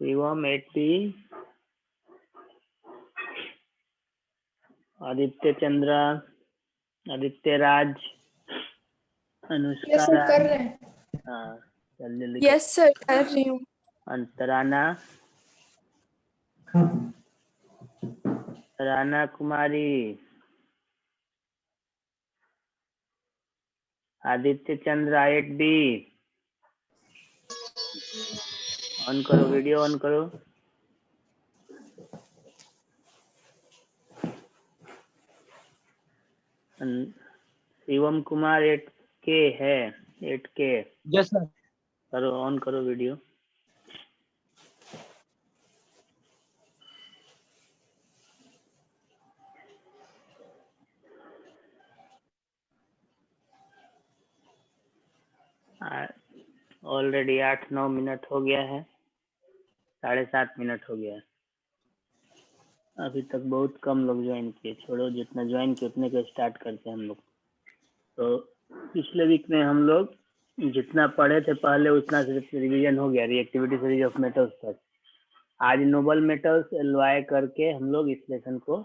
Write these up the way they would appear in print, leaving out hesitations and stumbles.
Shivam 80, Aditya Chandra, Aditya Raj, Anushka yes sir राज। कर रहे हैं। हाँ जल्दी यस सर कर रही हूँ। अंतराना, राना कुमारी, आदित्य चंद्रा 8B। ऑन करो वीडियो, ऑन करो। शिवम कुमार 8K है, 8K। Yes sir. करो, ऑन करो वीडियो। ऑलरेडी 8-9 मिनट हो गया है, 7.5 मिनट हो गया है। अभी तक बहुत कम लोग ज्वाइन किए। छोड़ो, जितना ज्वाइन किए उतने को स्टार्ट करते हैं हम लोग। तो पिछले वीक में हम लोग जितना पढ़े थे पहले उतना सिर्फ रिवीजन हो गया, रिएक्टिविटी सीरीज ऑफ मेटल्स तक। आज नोबल मेटल्स एलवाई करके हम लोग इस लेसन को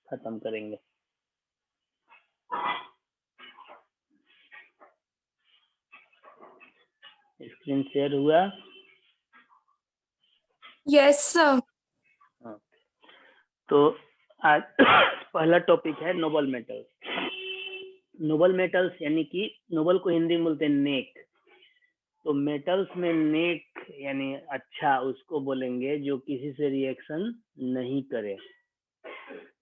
खत्म करेंगे। स्क्रीन शेयर हुआ? Yes sir. तो आज पहला टॉपिक है नोबल मेटल्स। नोबल मेटल्स यानी कि नोबल को हिंदी में बोलते हैं नेक। तो मेटल्स में नेक यानी अच्छा उसको बोलेंगे जो किसी से रिएक्शन नहीं करे।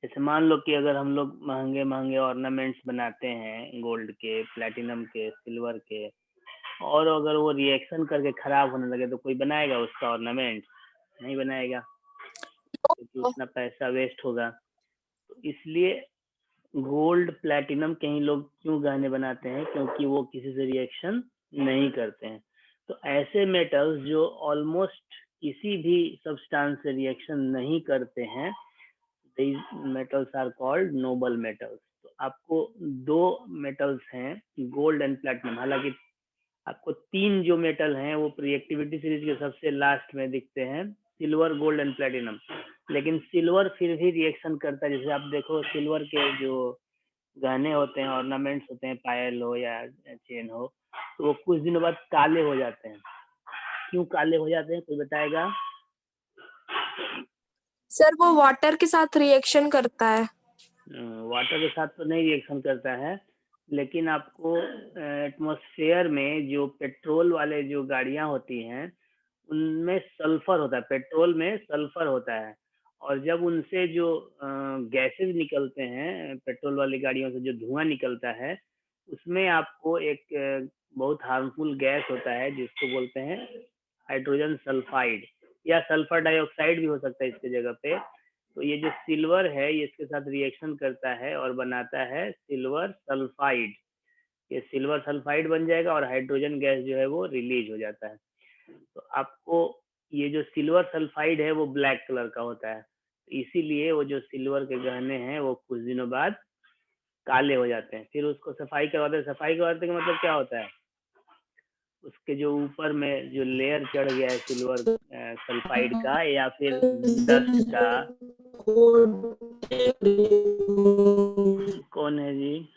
जैसे मान लो कि अगर हम लोग महंगे महंगे ऑर्नामेंट्स बनाते हैं गोल्ड के, प्लैटिनम के, सिल्वर के, और अगर वो रिएक्शन करके खराब होने लगे तो कोई बनाएगा उसका ऑर्नामेंट? नहीं बनाएगा, क्योंकि उतना पैसा वेस्ट होगा। तो इसलिए गोल्ड प्लैटिनम कहीं लोग क्यों गहने बनाते हैं? क्योंकि वो किसी से रिएक्शन नहीं करते हैं। तो ऐसे मेटल्स जो ऑलमोस्ट किसी भी सब्सटेंस से रिएक्शन नहीं करते हैं, these metals are called noble metals। तो आपको दो मेटल्स हैं, गोल्ड एंड प्लैटिनम। हालांकि आपको 3 जो मेटल हैं वो रिएक्टिविटी सीरीज के सबसे लास्ट में दिखते हैं, सिल्वर, गोल्ड एंड प्लैटिनम। लेकिन सिल्वर फिर भी रिएक्शन करता है। जैसे आप देखो सिल्वर के जो गहने होते हैं, ऑर्नामेंट्स होते हैं, पायल हो या चेन हो, तो वो कुछ दिनों बाद काले हो जाते हैं। क्यों काले हो जाते हैं, कोई बताएगा? सर वो वाटर के साथ रिएक्शन करता है। वाटर के साथ तो नहीं रिएक्शन करता है, लेकिन आपको एटमॉस्फेयर में जो पेट्रोल वाले जो गाड़ियां होती हैं उनमें सल्फर होता है, पेट्रोल में सल्फर होता है। और जब उनसे जो गैसेज निकलते हैं, पेट्रोल वाली गाड़ियों से जो धुआं निकलता है, उसमें आपको एक बहुत हार्मफुल गैस होता है जिसको बोलते हैं हाइड्रोजन सल्फाइड, या सल्फर डाइऑक्साइड भी हो सकता है इसके जगह पे। तो ये जो सिल्वर है ये इसके साथ रिएक्शन करता है और बनाता है सिल्वर सल्फाइड। ये सिल्वर सल्फाइड बन जाएगा और हाइड्रोजन गैस जो है वो रिलीज हो जाता है। तो आपको ये जो सिल्वर सल्फाइड है वो ब्लैक कलर का होता है, इसीलिए वो जो सिल्वर के गहने हैं वो कुछ दिनों बाद काले हो जाते हैं। फिर उसको सफाई करवाते हैं। सफाई करवाते का मतलब क्या होता है? उसके जो ऊपर में जो लेयर चढ़ गया है सिल्वर सल्फाइड का या फिर डस्ट का। कौन है जी?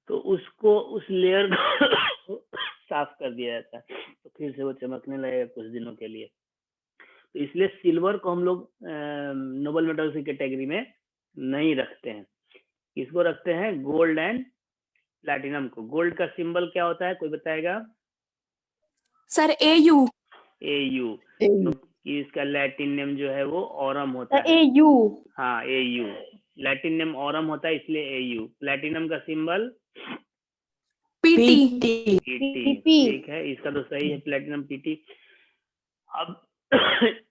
तो उसको, उस लेयर को साफ कर दिया जाता है, तो फिर से वो चमकने लगेगा कुछ दिनों के लिए। तो इसलिए सिल्वर को हम लोग नोबल मेटल्स की कैटेगरी में नहीं रखते हैं। किसको रखते हैं? गोल्ड एंड प्लैटिनम को। गोल्ड का सिंबल क्या होता है, कोई बताएगा? Sir AU। AU, क्योंकि इसका लैटिन नेम जो है वो ऑरम होता है। AU। हाँ AU, लैटिन नेम ऑरम होता है इसलिए AU। प्लैटिनम का सिंबल PT। ठीक है, इसका तो सही है, प्लैटिनम PT। अब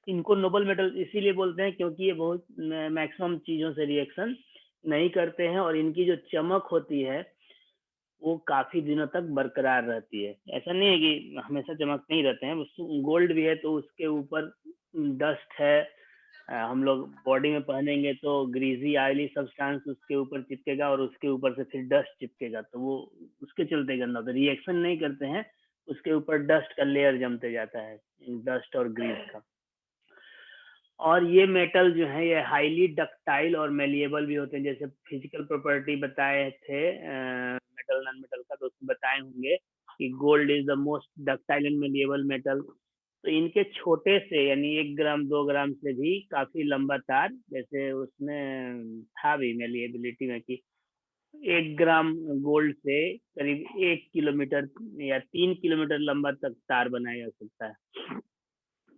इनको नोबल मेटल इसीलिए बोलते हैं क्योंकि ये बहुत मैक्सिमम चीजों से रिएक्शन नहीं करते हैं और इनकी जो चमक होती है वो काफी दिनों तक बरकरार रहती है। ऐसा नहीं है कि हमेशा चमक नहीं रहते हैं। गोल्ड भी है तो उसके ऊपर डस्ट है, हम लोग बॉडी में पहनेंगे तो ग्रीजी ऑयली सब्सटेंस उसके ऊपर चिपकेगा और उसके ऊपर से फिर डस्ट चिपकेगा, तो वो उसके चलते गंदा होता है। रिएक्शन नहीं करते हैं उसके ऊपर डस्ट का लेयर जमते जाता है, डस्ट और ग्रीस का। और ये मेटल जो है ये हाईली डक्टाइल और मेलिएबल भी होते हैं, जैसे फिजिकल प्रॉपर्टी बताए थे मेटल नॉन मेटल का, तो उसमें बताए होंगे कि gold is the most ductile and malleable metal. तो इनके छोटे से यानी 1 ग्राम 2 ग्राम से भी काफी लंबा तार, जैसे उसमें था भी मेलिएबिलिटी में कि 1 ग्राम गोल्ड से करीब 1 किलोमीटर या 3 किलोमीटर लंबा तक तार बनाया जा सकता है।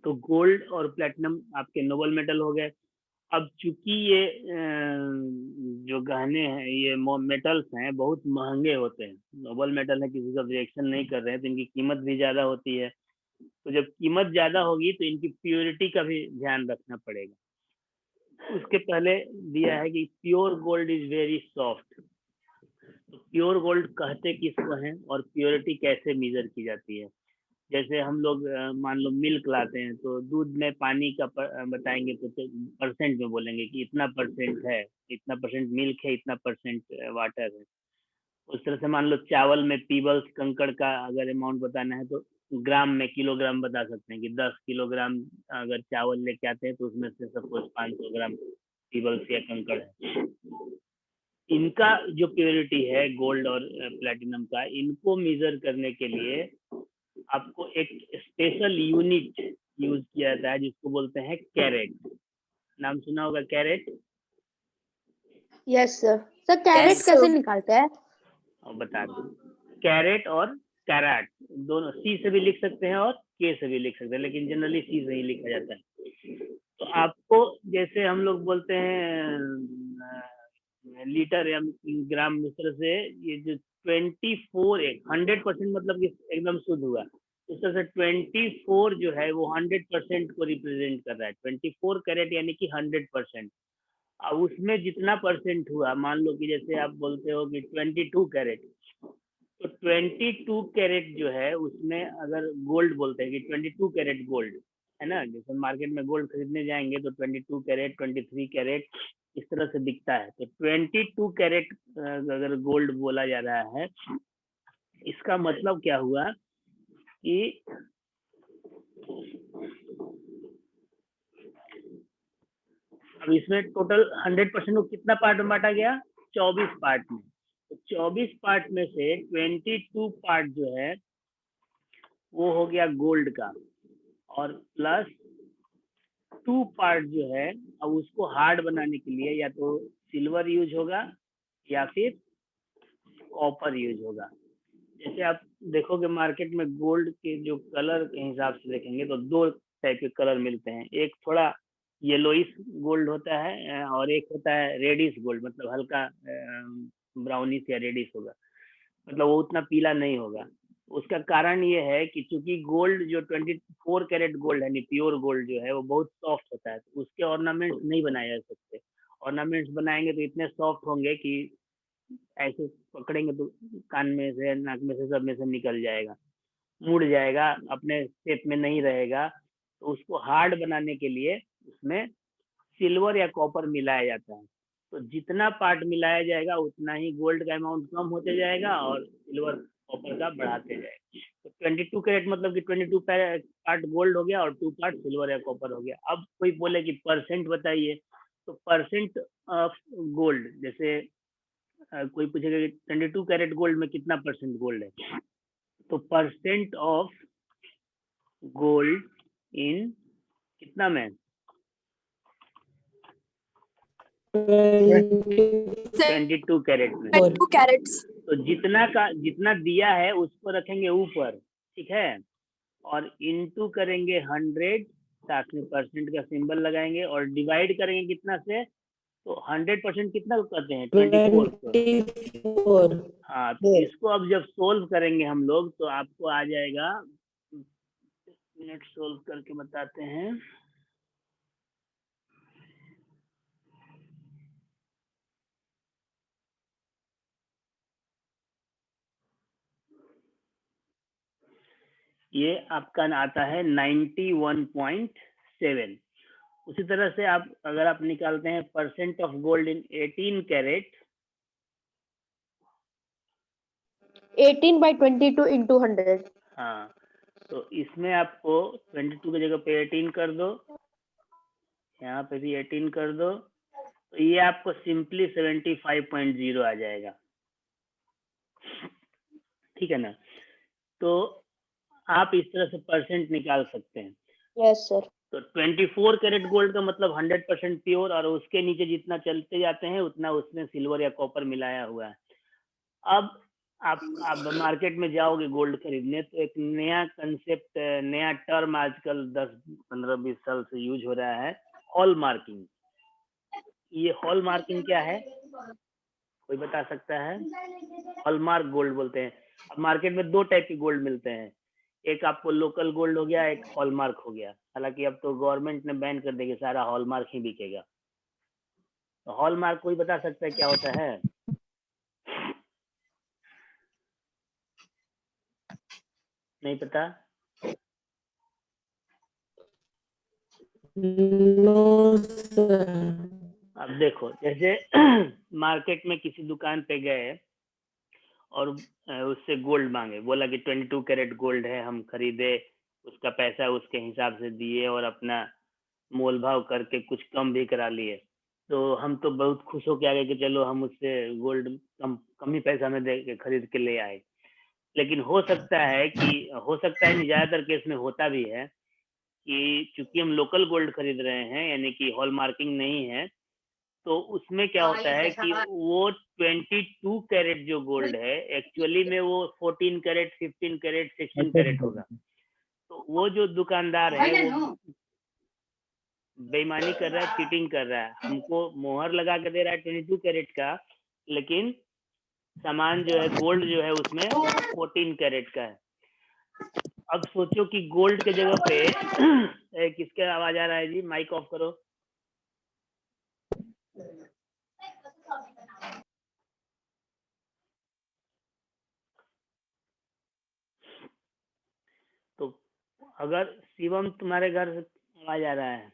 तो गोल्ड और प्लेटिनम आपके नोबल मेटल हो गए। अब चूंकि ये जो गहने हैं ये मेटल्स हैं बहुत महंगे होते हैं, नोबल मेटल है, किसी का रिएक्शन नहीं कर रहे हैं, तो इनकी कीमत भी ज्यादा होती है। तो जब कीमत ज्यादा होगी तो इनकी प्योरिटी का भी ध्यान रखना पड़ेगा। उसके पहले दिया है कि pure gold is very soft. तो प्योर गोल्ड कहते किसको हैं और प्योरिटी कैसे मेजर की जाती है? जैसे हम लोग मान लो मिल्क लाते हैं, तो दूध में पानी का बताएंगे तो परसेंट में बोलेंगे कि इतना परसेंट है, इतना परसेंट मिल्क है, इतना परसेंट वाटर है। उस तरह से मान लो चावल में पीबल्स कंकड़ का अगर अमाउंट बताना है तो ग्राम में किलोग्राम बता सकते हैं कि 10 किलोग्राम अगर चावल लेके आते हैं तो उसमें से सपोज 500 ग्राम पीबल्स या कंकड़ है। इनका जो प्योरिटी है गोल्ड और प्लेटिनम का, इनको मेजर करने के लिए आपको एक स्पेशल यूनिट यूज किया जाता है जिसको बोलते हैं कैरेट। नाम सुना होगा carat? Yes sir. Sir carat Yes, कैसे sir. निकालते हैं? और बता दूं, कैरेट और कैरेट दोनों सी से भी लिख सकते हैं और के से भी लिख सकते हैं, लेकिन जनरली सी से ही लिखा जाता है। तो आपको जैसे हम लोग बोलते हैं लीटर या ग्राम, इस तरह से ये जो 100% मतलब कि एकदम शुद्ध हुआ, इस तरह से 24 जो है वो 100% को रिप्रेजेंट कर रहा है। 24 कैरेट यानी कि 100%। अब उसमें जितना परसेंट हुआ, मान लो कि जैसे आप बोलते हो कि 22 कैरेट, तो 22 कैरेट जो है उसमें अगर गोल्ड बोलते हैं कि 22 कैरेट गोल्ड है ना, जैसे मार्केट में गोल्ड खरीदने जाएंगे तो 22 कैरेट 23 कैरेट इस तरह से बिकता है। तो 22 कैरेट अगर गोल्ड बोला जा रहा है, इसका मतलब क्या हुआ कि अब इसमें टोटल 100% को कितना पार्ट में बांटा गया? 24 पार्ट में। तो 24 पार्ट में से 22 पार्ट जो है वो हो गया गोल्ड का, और प्लस 2 पार्ट जो है अब उसको हार्ड बनाने के लिए या तो सिल्वर यूज होगा या फिर कॉपर यूज होगा। जैसे आप देखोगे मार्केट में गोल्ड के जो कलर के हिसाब से देखेंगे तो 2 टाइप के कलर मिलते हैं, एक थोड़ा येलोइश गोल्ड होता है और एक होता है रेडिश गोल्ड, मतलब हल्का ब्राउनिश या रेडिश होगा, मतलब वो उतना पीला नहीं होगा। उसका कारण ये है कि चूंकि गोल्ड जो 24 कैरेट गोल्ड है, प्योर गोल्ड जो है वो बहुत सॉफ्ट होता है, तो उसके ऑर्नामेंट्स नहीं बनाए जा सकते। ऑर्नामेंट्स बनाएंगे तो इतने सॉफ्ट होंगे कि ऐसे पकड़ेंगे तो कान में से, नाक में से, सब में से निकल जाएगा, मुड़ जाएगा, अपने शेप में नहीं रहेगा। तो उसको हार्ड बनाने के लिए उसमें सिल्वर या कॉपर मिलाया जाता है। तो जितना पार्ट मिलाया जाएगा उतना ही गोल्ड का अमाउंट कम होते जाएगा और सिल्वर कॉपर का बढ़ाते जाएगा। तो 22 कैरेट मतलब कि 22 पार्ट गोल्ड हो गया और 2 पार्ट सिल्वर या कॉपर हो गया। अब कोई बोले कि परसेंट बताइए, तो परसेंट ऑफ गोल्ड, जैसे कोई पूछेगा कि 22 कैरेट गोल्ड में कितना परसेंट गोल्ड है, तो परसेंट ऑफ गोल्ड इन कितना में 22 कैरेट में। 22 carats. तो जितना दिया है उसको रखेंगे ऊपर, ठीक है, और इनटू करेंगे 100, साथ में परसेंट का सिंबल लगाएंगे और डिवाइड करेंगे कितना से, तो 100% कितना को कहते हैं? 24 को। हाँ, तो इसको अब जब सोल्व करेंगे हम लोग तो आपको आ जाएगा, मिनट सोल्व करके बताते हैं। ये आपका आता है 91.7। उसी तरह से आप अगर आप निकालते हैं percent of gold in 18 carat, 18/22 into 100. हाँ, तो इसमें आपको 22 की जगह पे 18 कर दो, यहाँ पे भी 18 कर दो, तो ये आपको सिंपली 75.0 आ जाएगा। ठीक है ना? तो आप इस तरह से परसेंट निकाल सकते हैं। Yes sir. तो 24 कैरेट गोल्ड का मतलब 100% प्योर, और उसके नीचे जितना चलते जाते हैं उतना उसमें सिल्वर या कॉपर मिलाया हुआ है। अब आप मार्केट में जाओगे गोल्ड खरीदने, तो एक नया कंसेप्ट, नया टर्म आजकल 10-15-20 साल से यूज हो रहा है, हॉल मार्किंग। ये हॉल मार्किंग क्या है, कोई बता सकता है? हॉलमार्क गोल्ड बोलते हैं। अब मार्केट में 2 टाइप के गोल्ड मिलते हैं, एक आपको लोकल गोल्ड हो गया, एक हॉलमार्क हो गया। हालांकि अब तो गवर्नमेंट ने बैन कर देगी, सारा हॉलमार्क ही बिकेगा। तो हॉलमार्क कोई बता सकता है क्या होता है? नहीं पता? No sir. अब देखो, जैसे मार्केट में किसी दुकान पे गए और उससे गोल्ड मांगे, बोला कि 22 कैरेट गोल्ड है, हम खरीदे, उसका पैसा उसके हिसाब से दिए और अपना मोल भाव करके कुछ कम भी करा लिए। तो हम तो बहुत खुश हो के आ गए कि चलो हम उससे गोल्ड कम ही पैसा में दे के खरीद के ले आए। लेकिन हो सकता है नहीं, ज्यादातर केस में होता भी है कि चूंकि हम लोकल गोल्ड खरीद रहे हैं, यानी कि हॉल मार्किंग नहीं है, तो उसमें क्या होता है कि वो 22 कैरेट जो गोल्ड है, एक्चुअली में वो 14 कैरेट, 15 कैरेट, 16 कैरेट होगा। तो वो जो दुकानदार है वो बेईमानी कर रहा है, चीटिंग कर रहा है, हमको मोहर लगा के दे रहा है 22 कैरेट का, लेकिन सामान जो है, गोल्ड जो है उसमें 14 कैरेट का है। अब सोचो कि गोल्ड के जगह पे किसके आवाज आ रहा है जी? माइक ऑफ करो। तो अगर शिवम तुम्हारे घर से आवाज आ रहा है,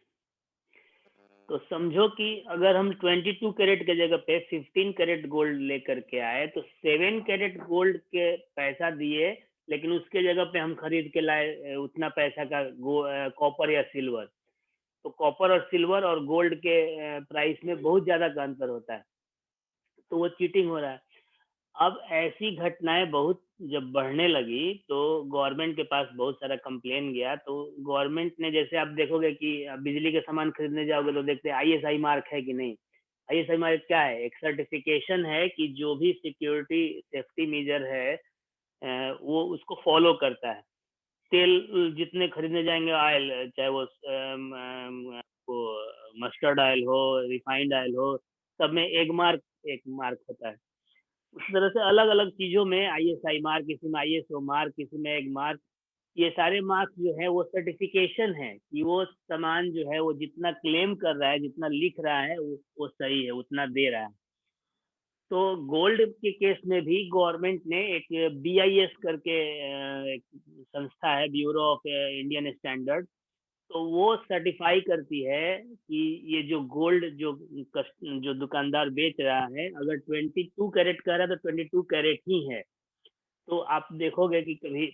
तो समझो कि अगर हम 22 कैरेट के जगह पे 15 कैरेट गोल्ड लेकर के आए, तो 7 कैरेट गोल्ड के पैसा दिए, लेकिन उसके जगह पे हम खरीद के लाए उतना पैसा का कॉपर या सिल्वर। तो कॉपर और सिल्वर और गोल्ड के प्राइस में बहुत ज्यादा का अंतर होता है, तो वो चीटिंग हो रहा है। अब ऐसी घटनाएं बहुत जब बढ़ने लगी, तो गवर्नमेंट के पास बहुत सारा कंप्लेन गया। तो गवर्नमेंट ने, जैसे आप देखोगे कि बिजली के सामान खरीदने जाओगे तो देखते हैं आईएसआई मार्क है कि नहीं। आईएसआई मार्क क्या है? एक सर्टिफिकेशन है कि जो भी सिक्योरिटी सेफ्टी मेजर है वो उसको फॉलो करता है। तेल जितने खरीदने जाएंगे, ऑयल, चाहे वो मस्टर्ड ऑयल हो, रिफाइंड ऑयल हो, सब में एक मार्क होता है। उस तरह से अलग अलग चीजों में आईएसआई मार्क, किसी में आईएसओ मार्क, किसी में एक मार्क, ये सारे मार्क्स जो है वो सर्टिफिकेशन है कि वो सामान जो है वो जितना क्लेम कर रहा है, जितना लिख रहा है वो सही है, उतना दे रहा है। तो गोल्ड के केस में भी गवर्नमेंट ने एक बीआईएस करके एक संस्था है, ब्यूरो ऑफ इंडियन स्टैंडर्ड, तो वो सर्टिफाई करती है कि ये जो गोल्ड जो दुकानदार बेच रहा है, अगर 22 कैरेट कह रहा है तो 22 कैरेट ही है। तो आप देखोगे कि कभी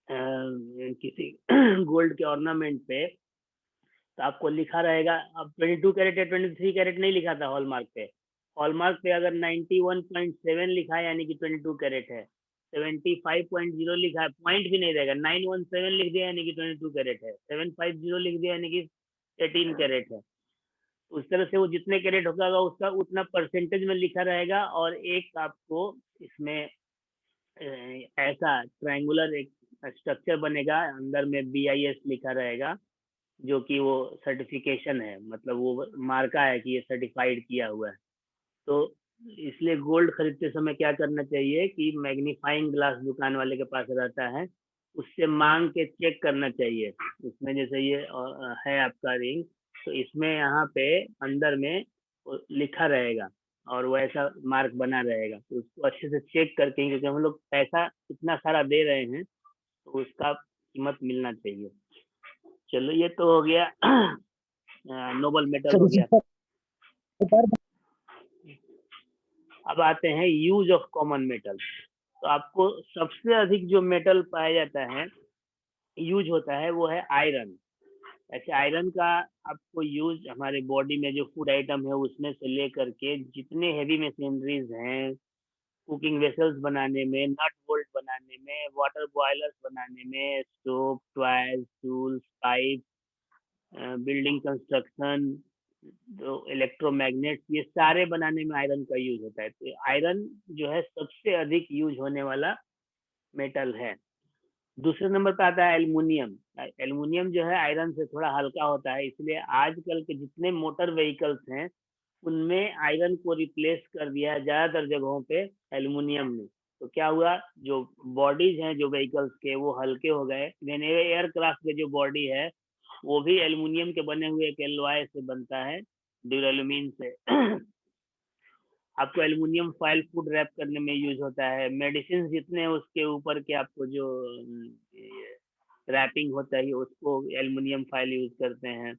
किसी गोल्ड के ऑर्नामेंट पे तो आपको लिखा रहेगा, अब 22 कैरेट या 23 कैरेट नहीं लिखा था हॉलमार्क पे। हॉलमार्क पे अगर 91.7 लिखा है यानी कि 22 कैरेट है, 75.0 लिखा है, पॉइंट भी नहीं रहेगा, 917 लिख दिया यानी कि 22 कैरेट है, 750 लिख दिया यानी कि 18 कैरेट है। उस तरह से वो जितने कैरेट होगा उसका उतना परसेंटेज में लिखा रहेगा। और एक आपको इसमें ऐसा ट्रायंगुलर एक स्ट्रक्चर बनेगा, अंदर में बीआईएस लिखा रहेगा, जो कि वो सर्टिफिकेशन है, मतलब वो मार्का है कि ये सर्टिफाइड किया हुआ है। तो इसलिए गोल्ड खरीदते समय क्या करना चाहिए कि मैग्नीफाइंग ग्लास दुकान वाले के पास रहता है, उससे मांग के चेक करना चाहिए। इसमें जैसे ये है आपका रिंग, तो इसमें यहाँ पे अंदर में लिखा रहेगा और वैसा मार्क बना रहेगा, तो उसको अच्छे से चेक करके, क्योंकि हम लोग पैसा इतना सारा दे रहे हैं तो उसका कीमत मिलना चाहिए। चलो ये तो हो गया नोबल मेटल हो गया। अब आते हैं यूज ऑफ कॉमन मेटल। तो आपको सबसे अधिक जो मेटल पाया जाता है, यूज होता है, वो है आयरन। ऐसे आयरन का आपको यूज हमारे बॉडी में जो फूड आइटम है उसमें से लेकर के जितने हेवी मशीनरीज हैं, कुकिंग वेसल्स बनाने में, नट बोल्ट बनाने में, वाटर बॉयलर्स बनाने में, stove, toys, tools, pipe, building construction, जो इलेक्ट्रोमैग्नेट, ये सारे बनाने में आयरन का यूज होता है। तो आयरन जो है सबसे अधिक यूज होने वाला मेटल है। दूसरे नंबर पे आता है एल्युमिनियम। एल्युमिनियम जो है आयरन से थोड़ा हल्का होता है, इसलिए आजकल के जितने मोटर व्हीकल्स हैं उनमें आयरन को रिप्लेस कर दिया है ज्यादातर जगहों पे एल्युमिनियम ने। तो क्या हुआ, जो बॉडीज हैं जो व्हीकल्स के, वो हल्के हो गए। एयरक्राफ्ट के जो बॉडी है वो भी एल्युमिनियम के बने हुए एक एलॉय से बनता है, ड्यूरेलुमीन से। आपको एल्युमिनियम फॉयल फूड रैप करने में यूज होता है। मेडिसिन जितने हैं उसके ऊपर के आपको जो रैपिंग होता है उसको एल्युमिनियम फॉयल यूज करते हैं।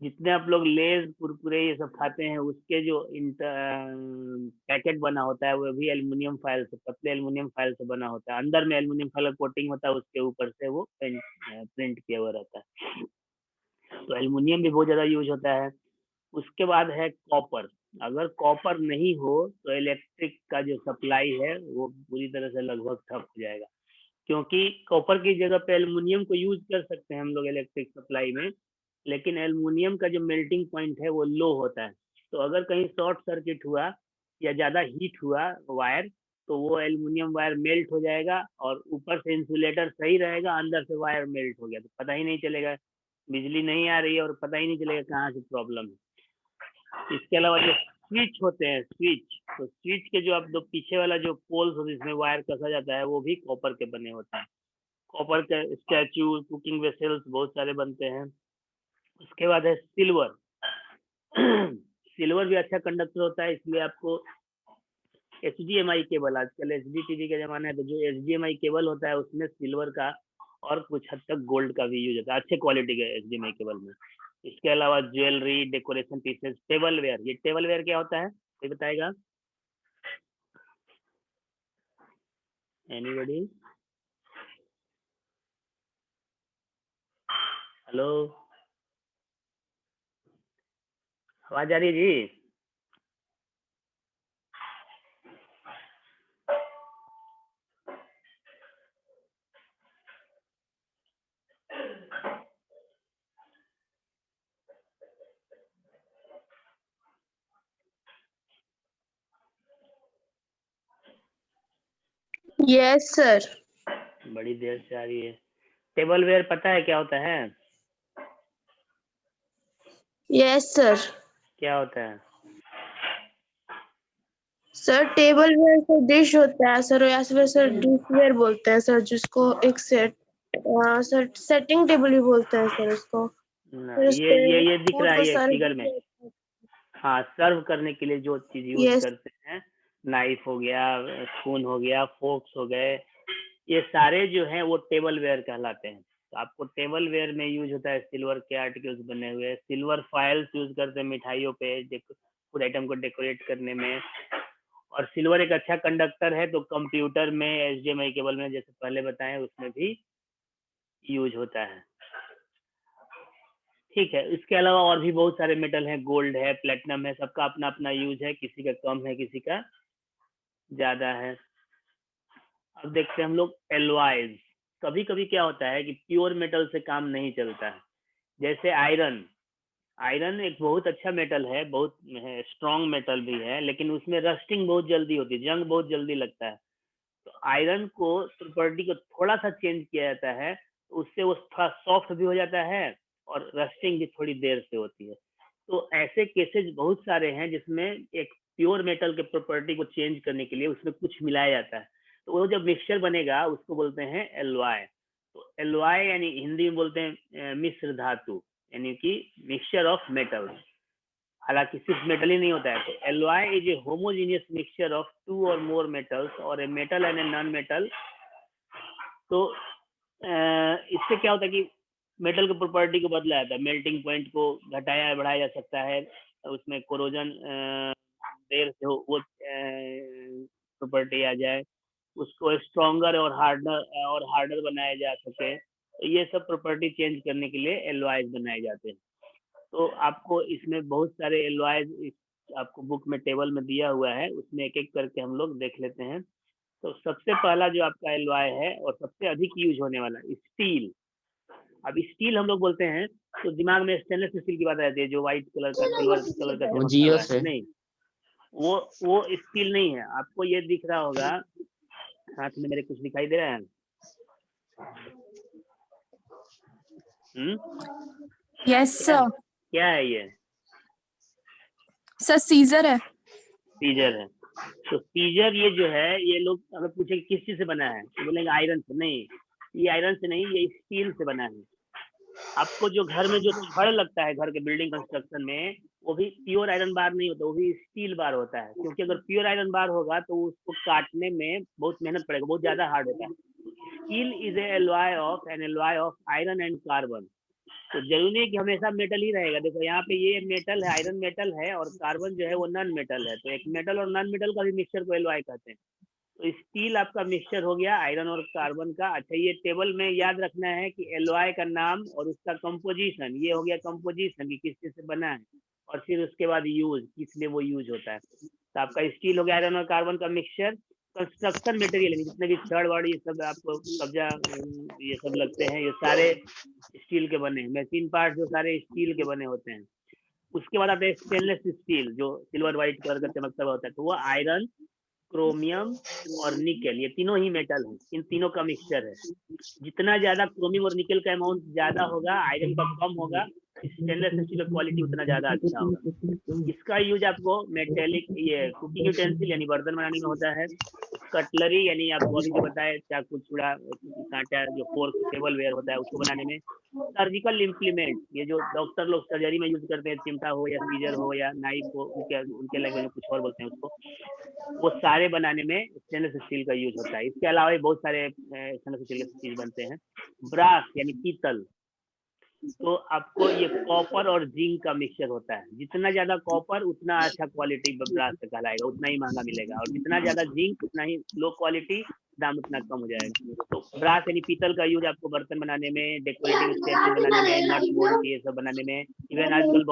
जितने आप लोग लेज, कुरकुरे ये सब खाते हैं उसके जो पैकेट बना होता है वो भी एल्युमिनियम फॉयल से, पतले एल्युमिनियम फॉयल से बना होता है। अंदर में एल्युमिनियम फॉयल कोटिंग होता है, उसके ऊपर से वो प्रिंट किया हुआ रहता है। तो एल्युमिनियम भी बहुत ज्यादा यूज होता है। उसके बाद है कॉपर। अगर कॉपर नहीं हो तो इलेक्ट्रिक का जो सप्लाई है वो पूरी तरह से लगभग ठप हो जाएगा, क्योंकि कॉपर की जगह पे एल्युमिनियम को यूज कर सकते हैं हम लोग इलेक्ट्रिक सप्लाई में, लेकिन एल्युमिनियम का जो मेल्टिंग पॉइंट है वो लो होता है। तो अगर कहीं शॉर्ट सर्किट हुआ या ज्यादा हीट हुआ वायर, तो वो एल्युमिनियम वायर मेल्ट हो जाएगा और ऊपर से इंसुलेटर सही रहेगा, अंदर से वायर मेल्ट हो गया तो पता ही नहीं चलेगा, बिजली नहीं आ रही है और पता ही नहीं चलेगा कहाँ से प्रॉब्लम है। इसके अलावा जो स्विच होते हैं, स्विच, तो स्विच के जो आप दो पीछे वाला जो पोल्स होते हैं जिसमें वायर कसा जाता है वो भी कॉपर के बने होते हैं। कॉपर के स्टैचू, कुकिंग वेसल्स बहुत सारे बनते हैं। उसके बाद है सिल्वर। सिल्वर भी अच्छा कंडक्टर होता है, इसलिए आपको HDMI केबल, आजकल HD TV का जमाना है, तो जो HDMI केबल होता है उसमें सिल्वर का और कुछ हद तक गोल्ड का भी यूज होता है, अच्छे क्वालिटी के HDMI केबल में। इसके अलावा jewellery, decoration pieces, table ware. ये टेबल वेयर क्या होता है, कोई बताएगा? एनीबॉडी? हेलो, आवाज आ रही है जी? Yes, sir. बड़ी देर से आ रही है। टेबल वेयर पता है क्या होता है? Yes, sir. क्या होता है? Sir table ware sir dish होता है सर, या फिर सर डिश वेयर बोलते हैं सर, जिसको एक सर सेटिंग टेबल भी बोलते हैं सर इसको। ना, फिर उस पे ये दिख फूड रहा को है ये सर्व फिगर में। हाँ, सर्व करने के लिए जो चीज यूज यस करते हैं, नाइफ हो गया, स्पून हो गया, फोक्स हो गए, ये सारे जो हैं वो टेबल वेयर कहलाते हैं। तो आपको टेबल वेयर में यूज होता है सिल्वर के आर्टिकल्स बने हुए। सिल्वर फाइल्स यूज करते हैं मिठाइयों पे, फूड आइटम को डेकोरेट करने में। और सिल्वर एक अच्छा कंडक्टर है, तो कंप्यूटर में, HDMI केबल में, जैसे पहले बताएं, उसमें भी यूज होता है। ठीक है, इसके अलावा और भी बहुत सारे मेटल हैं, गोल्ड है, प्लेटिनम है, सबका अपना अपना यूज है, किसी का कम है, किसी का ज्यादा है। अब देखते हैं हम लोग एलॉयज। कभी कभी क्या होता है कि प्योर मेटल से काम नहीं चलता है, जैसे आयरन। आयरन एक बहुत अच्छा मेटल है, बहुत स्ट्रॉन्ग मेटल भी है, लेकिन उसमें रस्टिंग बहुत जल्दी होती है, जंग बहुत जल्दी लगता है। तो आयरन को प्रॉपर्टी को थोड़ा सा चेंज किया जाता है, तो उससे वो थोड़ा सॉफ्ट भी हो जाता है और रस्टिंग भी थोड़ी देर से होती है। तो ऐसे केसेस बहुत सारे हैं जिसमें एक प्योर मेटल के प्रॉपर्टी को चेंज करने के लिए उसमें कुछ मिलाया जाता है, तो वो जब मिक्सचर बनेगा उसको बोलते हैं एलॉय। तो एलॉय यानी हिंदी में बोलते हैं मिश्र धातु, यानी कि मिक्सचर ऑफ मेटल्स। हालांकि सिर्फ मेटल ही नहीं होता है। तो alloy is a homogeneous mixture of two or more metals or a metal and a non metal. तो इससे क्या होता है कि मेटल की प्रॉपर्टी को बदला जाता है, मेल्टिंग पॉइंट को घटाया बढ़ाया जा सकता है, उसमें कोरोजन देर से हो वो प्रॉपर्टी आ जाए, उसको स्ट्रॉन्गर और हार्डर बनाया जा सके, तो ये सब प्रॉपर्टी चेंज करने के लिए एलॉयज बनाए जाते हैं। तो आपको इसमें बहुत सारे एलॉयज आपको बुक में टेबल में दिया हुआ है, उसमें एक एक करके हम लोग देख लेते हैं। तो सबसे पहला जो आपका एलॉय है और सबसे अधिक यूज होने वाला स्टील। अब स्टील हम लोग बोलते हैं तो दिमाग में स्टेनलेस स्टील की बात आती है, जो व्हाइट कलर का सिल्वर कलर का चमकता जियो हुआ है। से। नहीं, वो स्टील नहीं है। आपको ये दिख रहा होगा, हाथ में मेरे कुछ दिखाई दे रहा है? Yes sir. क्या है ये? सर सीजर है। सीजर है। तो सीजर ये जो है, ये लोग अगर पूछे किस चीज से बना है तो बोलेंगे आयरन से। नहीं, ये आयरन से नहीं, ये स्टील से बना है। आपको जो घर में जो छड़ लगता है घर के बिल्डिंग कंस्ट्रक्शन में, वो भी प्योर आयरन बार नहीं होता, वो भी स्टील बार होता है। क्योंकि अगर प्योर आयरन बार होगा तो उसको काटने में बहुत मेहनत पड़ेगा, बहुत ज्यादा हार्ड होता है। Steel is an alloy of iron and carbon. तो जरूरी नहीं कि हमेशा मेटल ही रहेगा। देखो यहाँ पे ये मेटल है, आयरन मेटल है, और कार्बन जो है वो नॉन मेटल है। तो एक मेटल और नॉन मेटल का भी मिक्सचर को एलॉय कहते हैं। तो स्टील आपका मिक्सचर हो गया आयरन और कार्बन का। अच्छा, ये टेबल में याद रखना है कि एलॉय का नाम और उसका कंपोजिशन, ये हो गया कंपोजिशन कि किस चीज से बना है, और फिर उसके बाद यूज, किस लिए वो यूज होता है। तो आपका स्टील हो गया आयरन और कार्बन का मिक्सचर। कंस्ट्रक्शन मटेरियल जितने भी छड़ वड़ ये सब आपको कब्जा ये सब लगते हैं, ये सारे स्टील के बने हैं। मशीन पार्ट जो सारे स्टील के बने होते हैं। उसके बाद आता है स्टेनलेस स्टील, जो सिल्वर व्हाइट कलर का चमकता हुआ होता है। तो वो आयरन, क्रोमियम और निकेल, ये तीनों ही मेटल हैं, इन तीनों का मिक्सचर है। जितना ज्यादा क्रोमियम और निकेल का अमाउंट ज्यादा होगा, आयरन का कम होगा, स्टेनलेस स्टील का क्वालिटी उतना ज्यादा अच्छा होगा। इसका यूज आपको मेटेलिक ये कुकिंग यूटेंसिल यानी बर्तन बनाने में होता है। कटलरी यानी आपको अभी जो बताया, चाकू, छुरा, कांटा, जो फोर्क, टेबल वेयर होता है उसको बनाने में। सर्जिकल इम्प्लीमेंट, ये जो डॉक्टर लोग सर्जरी में यूज करते हैं, चिमटा हो या सीजर हो या नाइफ हो, उनके लैंग्वेज में कुछ और बोलते हैं उसको, वो सारे बनाने में स्टेनलेस स्टील का यूज होता है। इसके अलावा भी बहुत सारे स्टेनलेस स्टील के चीज बनते हैं। ब्रास यानी पीतल, तो आपको ये कॉपर और जिंक का मिक्सचर होता है। जितना ज्यादा कॉपर उतना अच्छा क्वालिटी ब्रास का कहलाएगा, उतना ही महंगा मिलेगा, और जितना ज्यादा जिंक उतना ही लो क्वालिटी, दाम उतना कम हो जाएगा। तो ब्रास यानी पीतल का यूज आपको बर्तन बनाने में, डेकोरेटिव स्टैचू बनाने में, नट बोल्ट ये सब बनाने में। इवन आजकल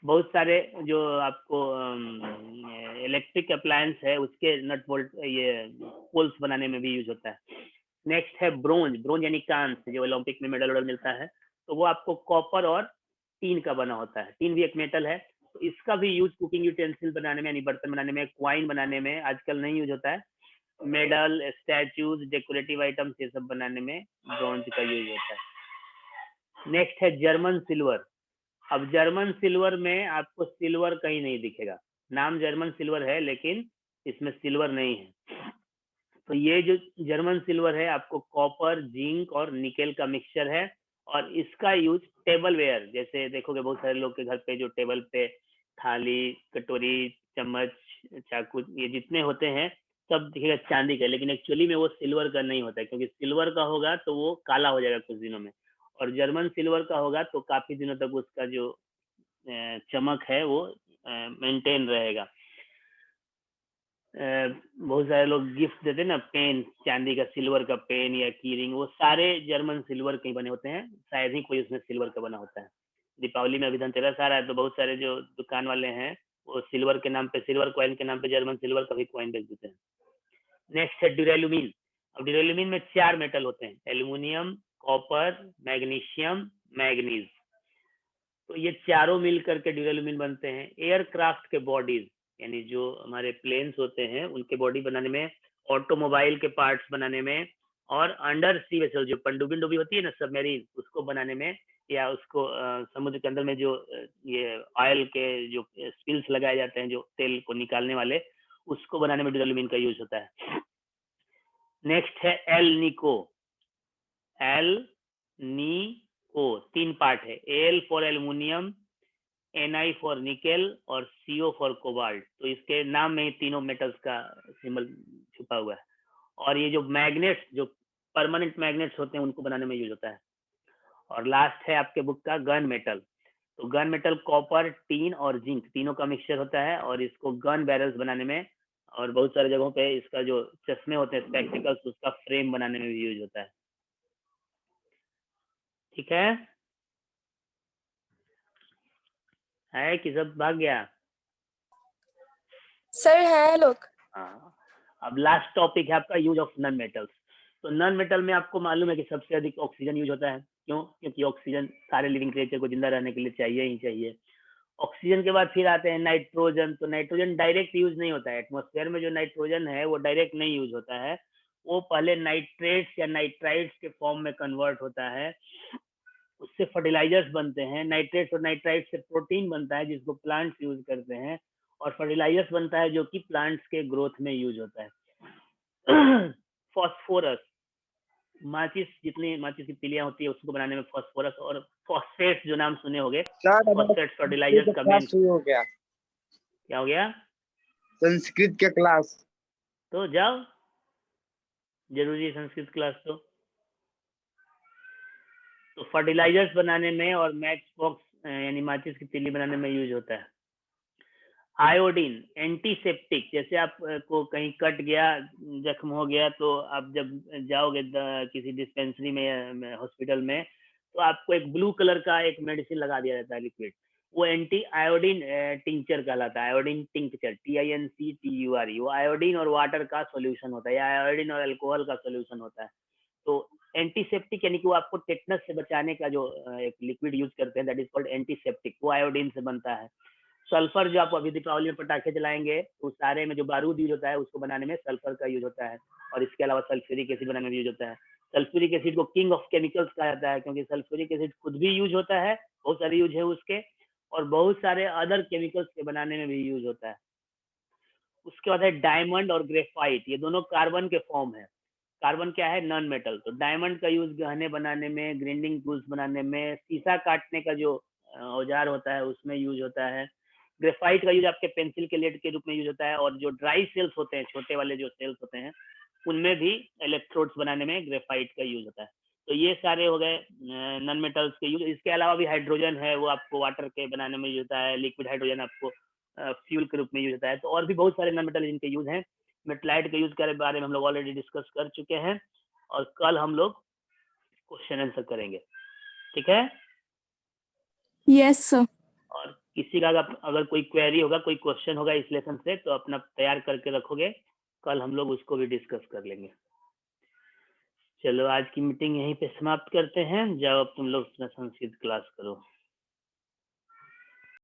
बहुत सारे जो आपको इलेक्ट्रिक अप्लायंस है उसके नट बोल्ट ये पोल्स बनाने में भी यूज होता है। नेक्स्ट है ब्रोंज। ब्रोंज यानी कांस, जो ओलंपिक में मेडल वेडल मिलता है, तो वो आपको कॉपर और टीन का बना होता है। टीन भी एक मेटल है, तो इसका भी यूज कुकिंग यूटेंसिल बनाने में यानी बर्तन बनाने में, क्वाइन बनाने में आजकल नहीं यूज होता है। मेडल, स्टैचूज, डेकोरेटिव आइटम्स ये सब बनाने में ब्रोंज का यूज होता है। नेक्स्ट है जर्मन सिल्वर। अब जर्मन सिल्वर में आपको सिल्वर कहीं नहीं दिखेगा, नाम जर्मन सिल्वर है लेकिन इसमें सिल्वर नहीं है। तो ये जो जर्मन सिल्वर है आपको कॉपर, जिंक और निकेल का मिक्सचर है, और इसका यूज टेबल वेयर, जैसे देखोगे बहुत सारे लोग के घर पे जो टेबल पे थाली, कटोरी, चम्मच, चाकू ये जितने होते हैं सब दिखेगा चांदी का, लेकिन एक्चुअली में वो सिल्वर का नहीं होता है। क्योंकि सिल्वर का होगा तो वो काला हो जाएगा कुछ दिनों में, और जर्मन सिल्वर का होगा तो काफी दिनों तक उसका जो चमक है वो मेंटेन रहेगा। बहुत सारे लोग गिफ्ट देते हैं ना, पेन, चांदी का, सिल्वर का पेन या की रिंग, वो सारे जर्मन सिल्वर के बने होते हैं। शायद ही कोई उसमें सिल्वर का बना होता है। दीपावली में अभी धनतेरस आ रहा है तो बहुत सारे जो दुकान वाले हैं वो सिल्वर के नाम पे, सिल्वर कॉइन के नाम पे जर्मन सिल्वर का भी कॉइन बेच देते हैं। नेक्स्ट है ड्यूरेलुमिन। अब ड्यूरेलुमिन में 4 मेटल होते हैं, एल्यूमिनियम, कॉपर, मैग्नीशियम, मैग्नीज। तो ये चारों मिल करके ड्यूरेलुमिन बनते हैं। एयरक्राफ्ट के बॉडीज यानी जो हमारे प्लेन्स होते हैं उनके बॉडी बनाने में, ऑटोमोबाइल के पार्ट्स बनाने में, और अंडर सी वेसल जो पनडुब्बी डुब्बी होती है ना, सबमरीन, उसको बनाने में, या उसको समुद्र के अंदर में जो ये ऑयल के जो स्पिल्स लगाए जाते हैं, जो तेल को निकालने वाले, उसको बनाने में ड्यूरेलुमिन का यूज होता है। नेक्स्ट है एल निको। एल नी ओ 3 पार्ट है, L for aluminium, Ni for nickel और CO फॉर कोबाल्ट। तो इसके नाम में ही तीनों मेटल्स का सिंबल छुपा हुआ है। और ये जो मैग्नेट्स, जो परमानेंट मैग्नेट्स होते हैं, उनको बनाने में यूज होता है। और लास्ट है आपके बुक का गन मेटल। तो गन मेटल कॉपर, टीन और जिंक तीनों का मिक्सचर होता है, और इसको गन बैरल्स बनाने में और बहुत सारे जगहों पे इसका जो चश्मे होते हैं स्पेक्टिकल्स, उसका फ्रेम बनाने में भी यूज होता है। ठीक है कि सब भाग गया? सर है लोग। हाँ, अब लास्ट टॉपिक है आपका यूज ऑफ नॉन मेटल्स। तो नॉन मेटल में आपको मालूम है कि सबसे अधिक ऑक्सीजन यूज होता है। क्यों? क्योंकि ऑक्सीजन सारे लिविंग क्रिएचर को जिंदा रहने के लिए चाहिए ही चाहिए। ऑक्सीजन के बाद फिर आते हैं नाइट्रोजन। तो नाइट्रोजन डायरेक्ट यूज नहीं होता है, एटमॉस्फेयर में जो नाइट्रोजन है वो डायरेक्ट नहीं यूज होता है, वो पहले नाइट्रेट्स या नाइट्राइट्स के फॉर्म में कन्वर्ट होता है, उससे फर्टिलाइजर्स बनते हैं। नाइट्रेट्स और नाइट्राइट्स से प्रोटीन बनता है जिसको प्लांट्स यूज करते हैं, और फर्टिलाइजर्स बनता है जो कि प्लांट्स के ग्रोथ में यूज होता है। फॉस्फोरस, माचिस, जितनी माचिस की तिलियां होती है उसको बनाने में फॉस्फोरस और फॉस्फेट्स, जो नाम सुने होंगे, फॉस्फेट्स फर्टिलाइजर्स का मेन। शुरू हो गया। क्या हो गया? संस्कृत के क्लास। तो जाओ, जरूरी है संस्कृत क्लास। तो फर्टिलाइजर्स बनाने में और मैच बॉक्स यानी माचिस की तिल्ली बनाने में यूज होता है। आयोडीन एंटीसेप्टिक, जैसे आप को कहीं कट गया, जख्म हो गया, तो आप जब जाओगे किसी डिस्पेंसरी में हॉस्पिटल में, तो आपको एक ब्लू कलर का एक मेडिसिन लगा दिया जाता है, लिक्विड, वो एंटी आयोडीन टिंचर कहलाता है। आयोडीन टिंचर, TINCTURE, वो आयोडीन और वाटर का सोल्यूशन होता है, या आयोडीन और अल्कोहल का सोल्यूशन होता है। तो एंटीसेप्टिक यानी कि वो आपको टेटनस से बचाने का जो एक लिक्विड यूज करते हैं, दैट इज कॉल्ड एंटीसेप्टिक, वो आयोडीन से बनता है। सल्फर, जो आप अभी दीपावली में पटाखे जलाएंगे तो सारे में जो बारूद यूज होता है उसको बनाने में सल्फर का यूज होता है, और इसके अलावा सल्फ्यूरिक एसिड बनाने में यूज होता है। सल्फ्यूरिक एसिड को किंग ऑफ केमिकल्स कहा जाता है, क्योंकि सल्फ्यूरिक एसिड खुद भी यूज होता है, बहुत सारे यूज है उसके, और बहुत सारे अदर केमिकल्स के बनाने में भी यूज होता है। उसके बाद है डायमंड और ग्रेफाइट, ये दोनों कार्बन के फॉर्म है। कार्बन क्या है? Non metal. तो डायमंड का यूज गहने बनाने में, ग्राइंडिंग टूल्स बनाने में, शीशा काटने का जो औजार होता है उसमें यूज होता है। ग्रेफाइट का यूज आपके पेंसिल के लेड के रूप में यूज होता है, और जो ड्राई सेल्स होते हैं, छोटे वाले जो सेल्स होते हैं, उनमें भी इलेक्ट्रोड्स बनाने में ग्रेफाइट का यूज होता है। तो ये सारे हो गए नॉन मेटल्स के यूज। इसके अलावा भी हाइड्रोजन है, वो आपको वाटर के बनाने में यूज होता है। लिक्विड हाइड्रोजन आपको फ्यूल के रूप में यूज होता है। तो और भी बहुत सारे नॉन मेटल जिनके यूज हैं। मेटलाइट के यूज के बारे में हम लोग ऑलरेडी डिस्कस कर चुके हैं, और कल हम लोग क्वेश्चन आंसर करेंगे। ठीक है? Yes sir. और किसी का अगर कोई क्वेरी होगा, कोई क्वेश्चन होगा इस लेसन से, तो अपना तैयार करके रखोगे, कल हम लोग उसको भी डिस्कस कर लेंगे। चलो, आज की मीटिंग यहीं पे समाप्त करते हैं। जाओ अब तुम लोग अपना संस्कृत क्लास करो।